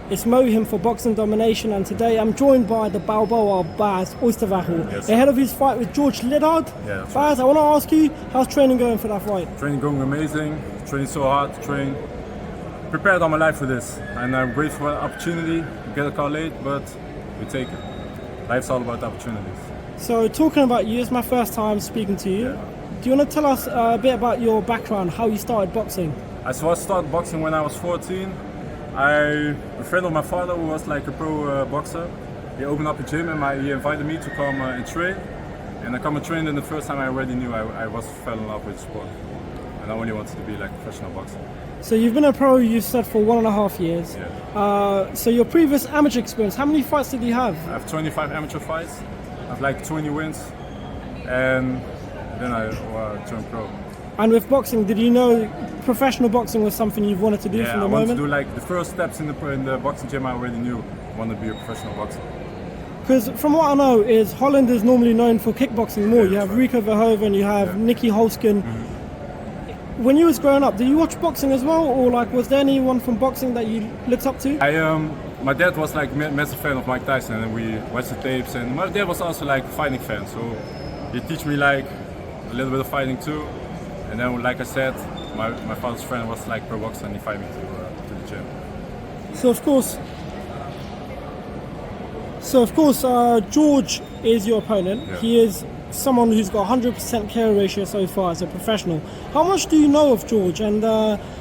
It's Mohim for Boxing Domination, and today I'm joined by the Balboa Bas Oosterweghel, Yes. ahead of his fight with George Liddard. Yeah, that's Bas, I want to ask you, how's training going for that fight? Training going amazing, training so hard, prepared all my life for this, and I'm grateful for the opportunity. Get a call late, but we take it. Life's all about opportunities. So talking about you, it's my first time speaking to you. Yeah. Do you want to tell us a bit about your background, how you started boxing? I started boxing when I was 14. A friend of my father who was like a pro boxer, he opened up a gym and he invited me to come and train. And I come and train, and the first time I already knew I fell in love with sport. And I only wanted to be like a professional boxer. So you've been a pro, you said, for 1.5 years. Yeah. So your previous amateur experience, how many fights did you have? I have 25 amateur fights, I have like 20 wins, and then I turned pro. And with boxing, did you know professional boxing was something you've wanted to do from the I moment? wanted to do like the first steps in the boxing gym. I already knew I wanted to be a professional boxer. Because from what I know, is Holland is normally known for kickboxing more. Yeah, You have right. Rico Verhoeven, you have Nicky Holskin. When you was growing up, did you watch boxing as well, or like was there anyone from boxing that you looked up to? My dad was like a massive fan of Mike Tyson, and we watched the tapes. And my dad was also like a fighting fan, so he teach me like a little bit of fighting too. And then, like I said, my father's friend was like pro boxer, and he invited me to the gym. So of course, George is your opponent. Yeah. He is someone who's got 100% KO ratio so far as a professional. How much do you know of George? And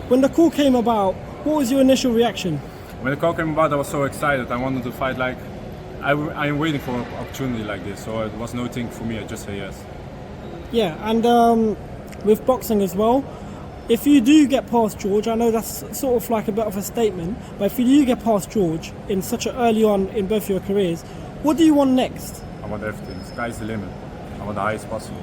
when the call came about, what was your initial reaction? When the call came about, I was so excited. I wanted to fight. Like I am waiting for an opportunity like this, so it was no thing for me. I just say yes. Yeah, and with boxing as well, if you do get past George, I know that's sort of like a bit of a statement, but if you do get past George in such an early on in both your careers, what do you want next? I want everything. The sky's the limit. I want the highest possible.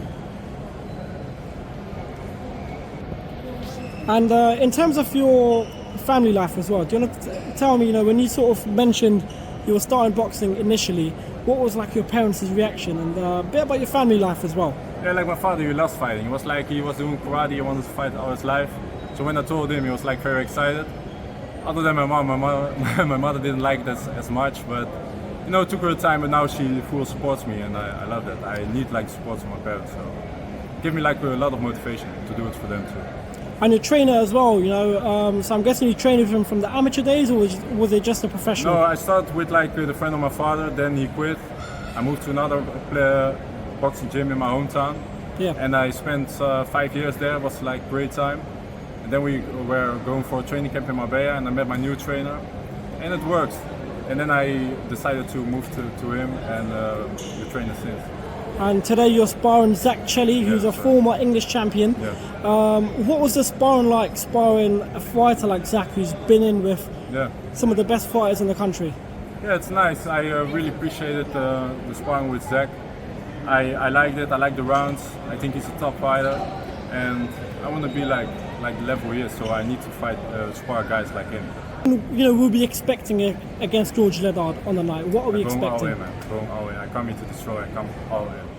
And in terms of your family life as well, do you want to tell me, when you sort of mentioned you were starting boxing initially, what was like your parents' reaction, and a bit about your family life as well? Yeah, like my father, he loves fighting. He was doing karate, he wanted to fight all his life. So when I told him, he was like very excited. Other than my mom, my mother didn't like that as much, but it took her time, but now she full supports me, and I love that. I need like support from my parents, so give me like a lot of motivation to do it for them too. And your trainer as well, so I'm guessing you trained with him from the amateur days, or was it just a professional? No, I started with like the friend of my father, then he quit. I moved to another boxing gym in my hometown. Yeah. And I spent 5 years there. It was like great time. And then we were going for a training camp in Marbella, and I met my new trainer, and it worked. And then I decided to move to him, and the trainer since. And today you're sparring Zach Chelly, who's a former English champion. Yeah. What was the sparring like, sparring a fighter like Zach, who's been in with some of the best fighters in the country? Yeah, it's nice. I really appreciated the sparring with Zach. I liked it. I like the rounds. I think he's a top fighter, and I want to be like the level he is. So I need to fight spar guys like him. We'll be expecting it against George Liddard on the night. What are we expecting? Going all in, man. Going all in. I come here to destroy. I come all in.